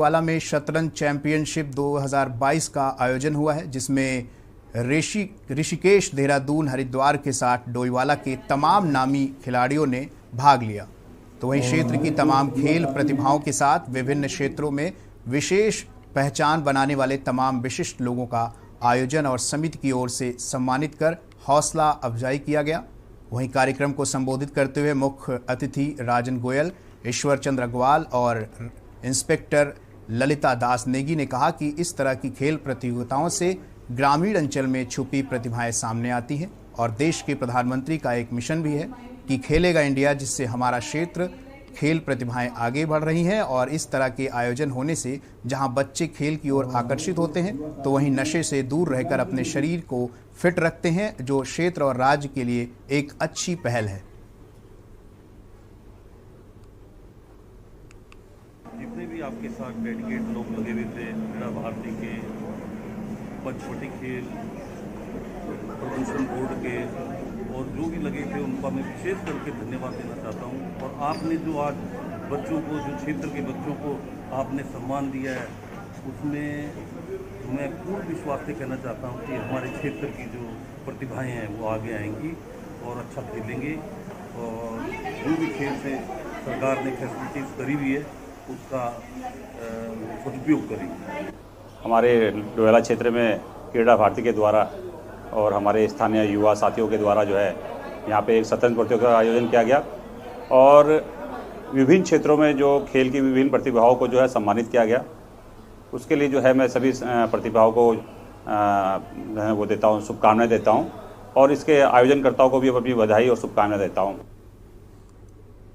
वाला में शतरंज चैंपियनशिप 2022 का आयोजन हुआ है, जिसमें ऋषिकेश, देहरादून, हरिद्वार के साथ डोईवाला के तमाम नामी खिलाड़ियों ने भाग लिया। तो वहीं क्षेत्र की तमाम खेल प्रतिभाओं के साथ विभिन्न क्षेत्रों में विशेष पहचान बनाने वाले तमाम विशिष्ट लोगों का आयोजन और समिति की ओर से सम्मानित कर हौसला अफजाई किया गया। वहीं कार्यक्रम को संबोधित करते हुए मुख्य अतिथि राजन गोयल, ईश्वर चंद्र अग्रवाल और इंस्पेक्टर ललिता दास नेगी ने कहा कि इस तरह की खेल प्रतियोगिताओं से ग्रामीण अंचल में छुपी प्रतिभाएं सामने आती हैं और देश के प्रधानमंत्री का एक मिशन भी है कि खेलेगा इंडिया, जिससे हमारा क्षेत्र खेल प्रतिभाएं आगे बढ़ रही हैं। और इस तरह के आयोजन होने से जहां बच्चे खेल की ओर आकर्षित होते हैं, तो वहीं नशे से दूर रहकर अपने शरीर को फिट रखते हैं, जो क्षेत्र और राज्य के लिए एक अच्छी पहल है। जितने भी आपके साथ डेडिकेट लोग लगे हुए थे, क्रीड़ा भारती के, पंचवटी खेल, प्रदूषण बोर्ड के और जो भी लगे थे, उनका मैं विशेष करके धन्यवाद देना चाहता हूं। और आपने जो आज बच्चों को, जो क्षेत्र के बच्चों को आपने सम्मान दिया है, उसमें मैं पूर्ण विश्वास से कहना चाहता हूं कि हमारे क्षेत्र की जो प्रतिभाएं हैं वो आगे आएंगी और अच्छा खेलेंगे। और जो भी खेल से सरकार ने फैसिलिटीज़ करी हुई है उसका सदुपयोग करेंगे। हमारे डोईवाला क्षेत्र में क्रीड़ा भारती के द्वारा और हमारे स्थानीय युवा साथियों के द्वारा जो है यहाँ पे एक शतरंज प्रतियोगिता का आयोजन किया गया और विभिन्न क्षेत्रों में जो खेल की विभिन्न प्रतिभाओं को जो है सम्मानित किया गया। उसके लिए जो है मैं सभी प्रतिभाओं को वो देता हूँ, शुभकामनाएं देता हूँ और इसके आयोजनकर्ताओं को भी अपनी बधाई और शुभकामनाएं देता हूँ।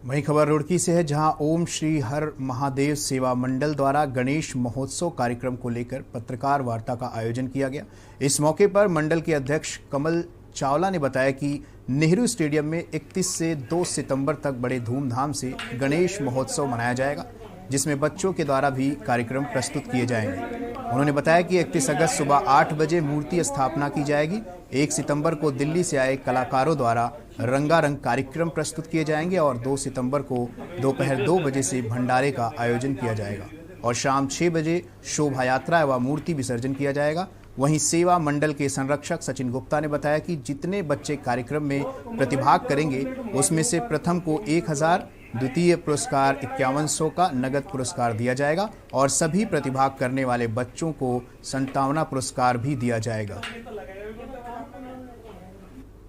वहीं खबर रुड़की से है, जहां ओम श्री हर महादेव सेवा मंडल द्वारा गणेश महोत्सव कार्यक्रम को लेकर पत्रकार वार्ता का आयोजन किया गया। इस मौके पर मंडल के अध्यक्ष कमल चावला ने बताया कि नेहरू स्टेडियम में 31 से 2 सितंबर तक बड़े धूमधाम से गणेश महोत्सव मनाया जाएगा, जिसमें बच्चों के द्वारा भी कार्यक्रम प्रस्तुत किए जाएंगे। उन्होंने बताया कि 31 अगस्त सुबह 8 बजे मूर्ति स्थापना की जाएगी। 1 सितंबर को दिल्ली से आए कलाकारों द्वारा रंगारंग कार्यक्रम प्रस्तुत किए जाएंगे और 2 सितंबर को दोपहर 2 बजे से भंडारे का आयोजन किया जाएगा और शाम 6 बजे शोभा यात्रा व मूर्ति विसर्जन किया जाएगा। वहीं सेवा मंडल के संरक्षक सचिन गुप्ता ने बताया कि जितने बच्चे कार्यक्रम में प्रतिभाग करेंगे, उसमें से प्रथम को 1000, द्वितीय पुरस्कार 5100 का नगद पुरस्कार दिया जाएगा और सभी प्रतिभाग करने वाले बच्चों को सांत्वना पुरस्कार भी दिया जाएगा।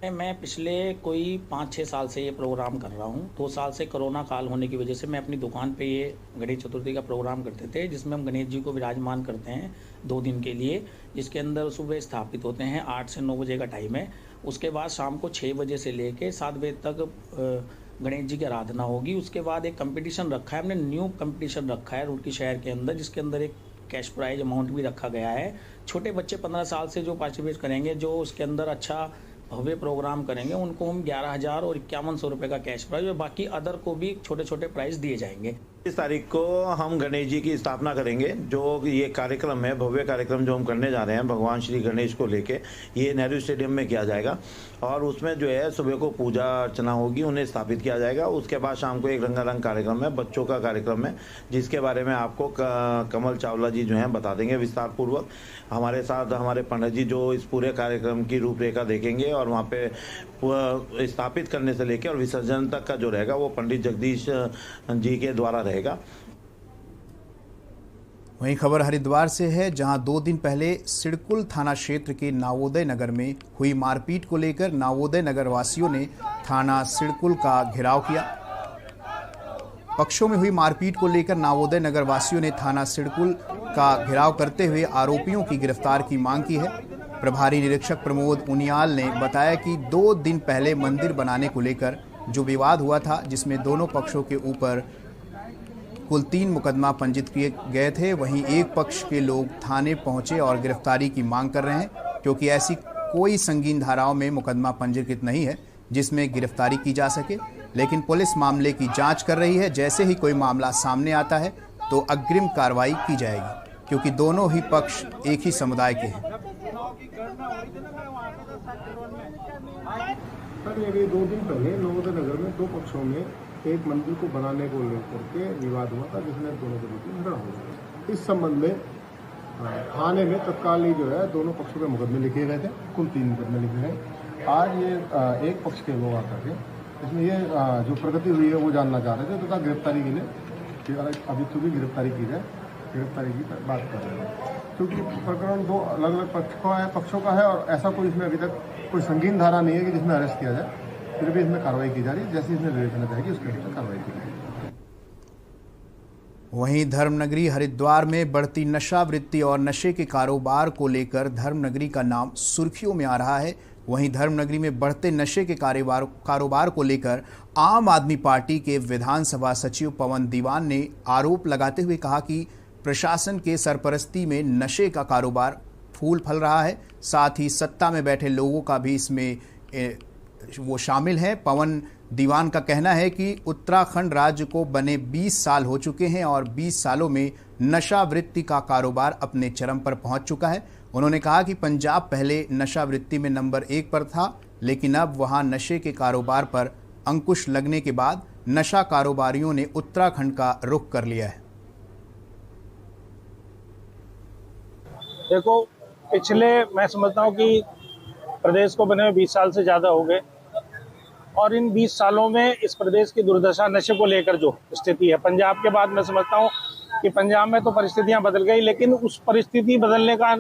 मैं पिछले कोई 5-6 साल से ये प्रोग्राम कर रहा हूँ। 2 साल से कोरोना काल होने की वजह से मैं अपनी दुकान पे ये गणेश चतुर्थी का प्रोग्राम करते थे, जिसमें हम गणेश जी को विराजमान करते हैं 2 दिन के लिए, जिसके अंदर सुबह स्थापित होते हैं। 8 से 9 बजे का टाइम है। उसके बाद शाम को 6 बजे से लेके 7 बजे तक गणेश जी की आराधना होगी। उसके बाद एक कंपटीशन रखा है, हमने न्यू कंपटीशन रखा है रुड़की शहर के अंदर, जिसके अंदर एक कैश प्राइज अमाउंट भी रखा गया है। छोटे बच्चे 15 साल से जो पार्टिसिपेट करेंगे, जो उसके अंदर अच्छा भव्य प्रोग्राम करेंगे, उनको हम 11,000 और 5100 रुपये का कैश प्राइज और बाकी अदर को भी छोटे छोटे प्राइज दिए जाएंगे। इस तारीख को हम गणेश जी की स्थापना करेंगे। जो ये कार्यक्रम है, भव्य कार्यक्रम जो हम करने जा रहे हैं भगवान श्री गणेश को लेके, ये नेहरू स्टेडियम में किया जाएगा और उसमें जो है सुबह को पूजा अर्चना होगी, उन्हें स्थापित किया जाएगा। उसके बाद शाम को एक रंगारंग कार्यक्रम है, बच्चों का कार्यक्रम है, जिसके बारे में आपको कमल चावला जी जो हैं बता देंगे विस्तार पूर्वक। हमारे साथ हमारे पंडित जी जो इस पूरे कार्यक्रम की रूपरेखा देखेंगे और वहाँ पे स्थापित करने से लेकर और विसर्जन तक का जो रहेगा वो पंडित जगदीश जी के द्वारा रहेगा। वहीं खबर हरिद्वार से है, जहां 2 दिन पहले सिडकुल थाना क्षेत्र के नावोदय नगर में हुई मारपीट को लेकर नावोदय नगर वासियों ने थाना सिडकुल का घेराव किया। पक्षों में हुई मारपीट को लेकर नावोदय नगर वासियों ने थाना सिडकुल का घेराव करते हुए आरोपियों की गिरफ्तार की मांग की है। प्रभारी निरीक्षक प्रमोद उनियाल ने बताया कि 2 दिन पहले मंदिर बनाने को लेकर जो विवाद हुआ था, जिसमें दोनों पक्षों के ऊपर कुल 3 मुकदमा पंजीत किए गए थे, वहीं एक पक्ष के लोग थाने पहुंचे और गिरफ्तारी की मांग कर रहे हैं, क्योंकि ऐसी कोई संगीन धाराओं में मुकदमा पंजीकृत नहीं है जिसमें गिरफ्तारी की जा सके। लेकिन पुलिस मामले की जांच कर रही है। जैसे ही कोई मामला सामने आता है तो अग्रिम कार्रवाई की जाएगी, क्योंकि दोनों ही पक्ष एक ही समुदाय के हैं। सर, ये 2 दिन पहले नवोदय नगर में 2 पक्षों में एक मंदिर को बनाने को लेकर के विवाद हुआ था, जिसमें दोनों के बीच में झगड़ा हो गया। इस संबंध में थाने में तत्काल जो है दोनों पक्षों के मुकदमे लिखे गए थे, कुल 3 मुकदमे लिखे गए। आज ये एक पक्ष के लोग आकर के इसमें ये जो प्रगति हुई है वो जानना चाह रहे थे तथा गिरफ्तारी के लिए अभियुक्त की गिरफ्तारी की जाए, गिरफ्तारी की बात कर रहे हैं। क्योंकि प्रकरण 2 अलग अलग पक्षों का है और ऐसा कोई इसमें अभी तक कोई संगीन धारा नहीं है कि जिसमें अरेस्ट किया जाए, फिर भी इसमें कार्रवाई की जा रही है। जैसे इसमें विवेचना जाएगी उसके अनुसार कार्रवाई की जाएगी। वहीं धर्मनगरी हरिद्वार में बढ़ती नशावृत्ति और नशे के कारोबार को लेकर धर्मनगरी का नाम सुर्खियों में आ रहा है। वहीं धर्मनगरी में बढ़ते नशे के कारोबार को लेकर आम आदमी पार्टी के विधानसभा सचिव पवन दीवान ने आरोप लगाते हुए कहा कि प्रशासन के सरपरस्ती में नशे का कारोबार फूल फल रहा है, साथ ही सत्ता में बैठे लोगों का भी इसमें वो शामिल है। पवन दीवान का कहना है कि उत्तराखंड राज्य को बने 20 साल हो चुके हैं और 20 सालों में नशावृत्ति का कारोबार अपने चरम पर पहुंच चुका है। उन्होंने कहा कि पंजाब पहले नशावृत्ति में नंबर 1 पर था, लेकिन अब वहां नशे के कारोबार पर अंकुश लगने के बाद नशा कारोबारियों ने उत्तराखंड का रुख कर लिया है। देखो, पिछले मैं समझता हूँ कि प्रदेश को बने 20 साल से ज़्यादा हो गए और इन 20 सालों में इस प्रदेश की दुर्दशा नशे को लेकर जो स्थिति है, पंजाब के बाद मैं समझता हूँ कि पंजाब में तो परिस्थितियां बदल गई, लेकिन उस परिस्थिति बदलने का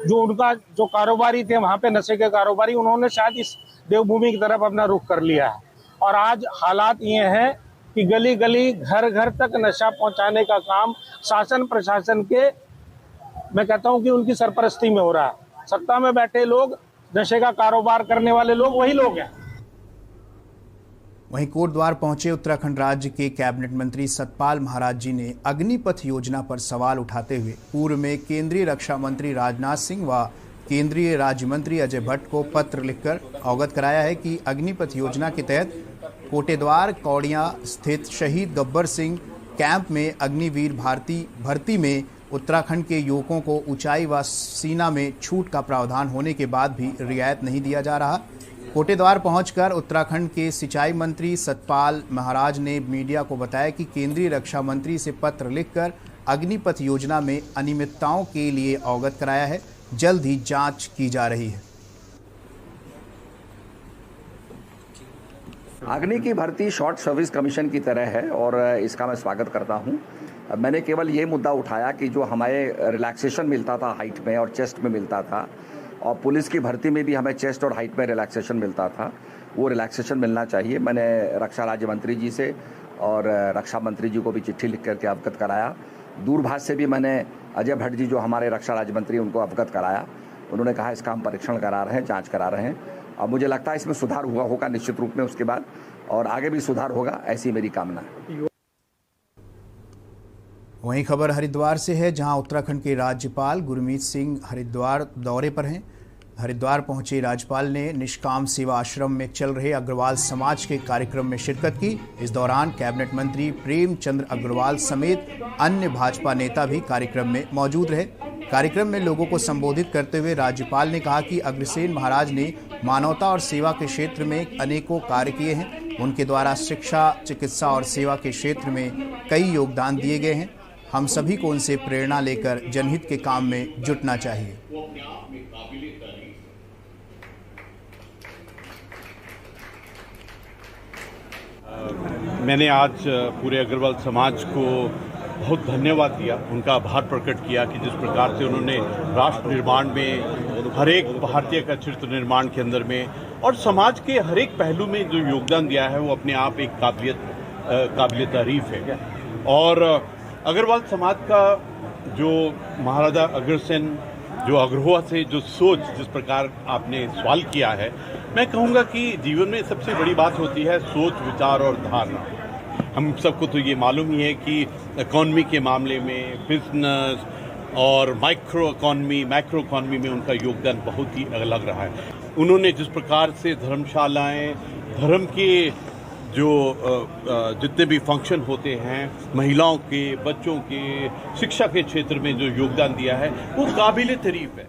जो उनका जो कारोबारी थे वहाँ पे नशे के कारोबारी, उन्होंने शायद इस देवभूमि की तरफ अपना रुख कर लिया है। और आज हालात ये हैं कि गली गली घर घर तक नशा पहुँचाने का काम शासन प्रशासन के, मैं कहता हूँ कि उनकी सरपरस्ती में हो रहा है। सत्ता में बैठे लोग, नशे का कारोबार करने वाले लोग वही लोग हैं। वहीं कोटद्वार पहुंचे उत्तराखंड राज्य के कैबिनेट मंत्री सतपाल महाराज जी ने अग्निपथ योजना पर सवाल उठाते हुए पूर्व में केंद्रीय रक्षा मंत्री राजनाथ सिंह व केंद्रीय राज्य मंत्री अजय भट्ट को पत्र लिखकर अवगत कराया है कि अग्निपथ योजना के तहत कोटेद्वार कौड़िया स्थित शहीद गब्बर सिंह कैंप में अग्निवीर भर्ती में उत्तराखंड के युवकों को ऊंचाई व सीना में छूट का प्रावधान होने के बाद भी रियायत नहीं दिया जा रहा। कोटेद्वार पहुंचकर उत्तराखंड के सिंचाई मंत्री सतपाल महाराज ने मीडिया को बताया कि केंद्रीय रक्षा मंत्री से पत्र लिखकर अग्निपथ योजना में अनियमितताओं के लिए अवगत कराया है, जल्द ही जांच की जा रही है। अग्नि की भर्ती शॉर्ट सर्विस कमीशन की तरह है और इसका मैं स्वागत करता हूं। मैंने केवल ये मुद्दा उठाया कि जो हमें रिलैक्सेशन मिलता था हाइट में और चेस्ट में मिलता था, और पुलिस की भर्ती में भी हमें चेस्ट और हाइट में रिलैक्सेशन मिलता था, वो रिलैक्सेशन मिलना चाहिए। मैंने रक्षा राज्य मंत्री जी से और रक्षा मंत्री जी को भी चिट्ठी लिख करके अवगत कराया। दूरभाष से भी मैंने अजय भट्ट जी जो हमारे रक्षा राज्य मंत्री उनको अवगत कराया। उन्होंने कहा इसका हम परीक्षण करा रहे हैं, जाँच करा रहे हैं। अब मुझे लगता है इसमें सुधार हुआ होगा निश्चित रूप में उसके बाद, और आगे भी सुधार होगा, ऐसी मेरी कामना है। वहीं खबर हरिद्वार से है, जहां उत्तराखंड के राज्यपाल गुरमीत सिंह हरिद्वार दौरे पर हैं। हरिद्वार पहुंचे राज्यपाल ने निष्काम सेवा आश्रम में चल रहे अग्रवाल समाज के कार्यक्रम में शिरकत की। इस दौरान कैबिनेट मंत्री प्रेमचंद्र अग्रवाल समेत अन्य भाजपा नेता भी कार्यक्रम में मौजूद रहे। कार्यक्रम में लोगों को संबोधित करते हुए राज्यपाल ने कहा कि अग्रसेन महाराज ने मानवता और सेवा के क्षेत्र में अनेकों कार्य किए हैं। उनके द्वारा शिक्षा, चिकित्सा और सेवा के क्षेत्र में कई योगदान दिए गए हैं। हम सभी को उनसे प्रेरणा लेकर जनहित के काम में जुटना चाहिए। मैंने आज पूरे अग्रवाल समाज को बहुत धन्यवाद दिया, उनका आभार प्रकट किया कि जिस प्रकार से उन्होंने राष्ट्र निर्माण में, हर एक भारतीय का चरित्र निर्माण के अंदर में और समाज के हर एक पहलू में जो योगदान दिया है वो अपने आप एक काबिल तारीफ है। और अग्रवाल समाज का जो महाराजा अग्रसेन जो अग्रहुआ से जो सोच, जिस प्रकार आपने सवाल किया है, मैं कहूँगा कि जीवन में सबसे बड़ी बात होती है सोच, विचार और धारणा। हम सबको तो ये मालूम ही है कि इकॉनमी के मामले में, बिजनेस और माइक्रो इकॉनमी, मैक्रो इकॉनमी में उनका योगदान बहुत ही अलग रहा है। उन्होंने जिस प्रकार से धर्मशालाएं, धर्म के जो जितने भी फंक्शन होते हैं, महिलाओं के, बच्चों के, शिक्षा के क्षेत्र में जो योगदान दिया है वो काबिल तारीफ है।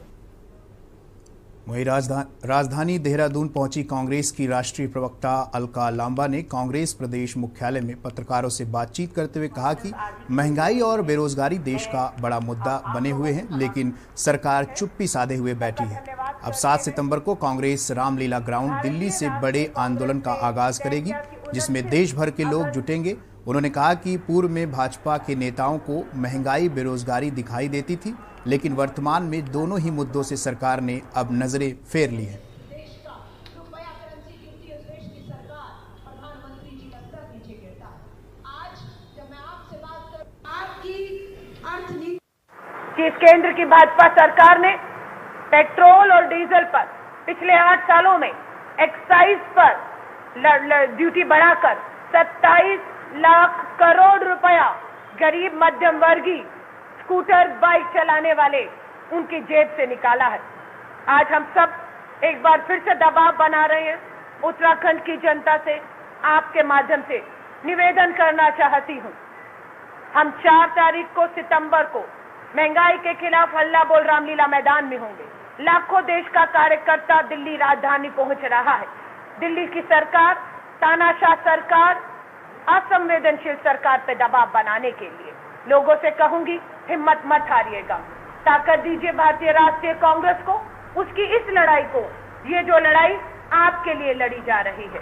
वहीं राजधानी देहरादून पहुंची कांग्रेस की राष्ट्रीय प्रवक्ता अलका लांबा ने कांग्रेस प्रदेश मुख्यालय में पत्रकारों से बातचीत करते हुए कहा कि महंगाई और बेरोजगारी देश का बड़ा मुद्दा बने हुए हैं, लेकिन सरकार चुप्पी साधे हुए बैठी है। अब 7 सितंबर को कांग्रेस रामलीला ग्राउंड दिल्ली से बड़े आंदोलन का आगाज करेगी, जिसमें देश भर के लोग जुटेंगे। उन्होंने कहा कि पूर्व में भाजपा के नेताओं को महंगाई बेरोजगारी दिखाई देती थी, लेकिन वर्तमान में दोनों ही मुद्दों से सरकार ने अब नजरें फेर ली हैं। कि केंद्र की भाजपा सरकार ने पेट्रोल और डीजल पर पिछले 8 सालों में एक्साइज पर ड्यूटी बढ़ाकर 27 लाख करोड़ रुपया गरीब मध्यम वर्गीय स्कूटर बाइक चलाने वाले उनकी जेब से निकाला है। आज हम सब एक बार फिर से दबाव बना रहे हैं। उत्तराखंड की जनता से आपके माध्यम से निवेदन करना चाहती हूं, हम 4 तारीख को सितंबर को महंगाई के खिलाफ हल्ला बोल रामलीला मैदान में होंगे। लाखों देश का कार्यकर्ता दिल्ली राजधानी पहुंच रहा है। दिल्ली की सरकार, तानाशाह सरकार, असंवेदनशील सरकार पे दबाव बनाने के लिए लोगों से कहूंगी, हिम्मत मत हारिएगा, ताकत दीजिए भारतीय राष्ट्रीय कांग्रेस को, उसकी इस लड़ाई को। ये जो लड़ाई आपके लिए लड़ी जा रही है,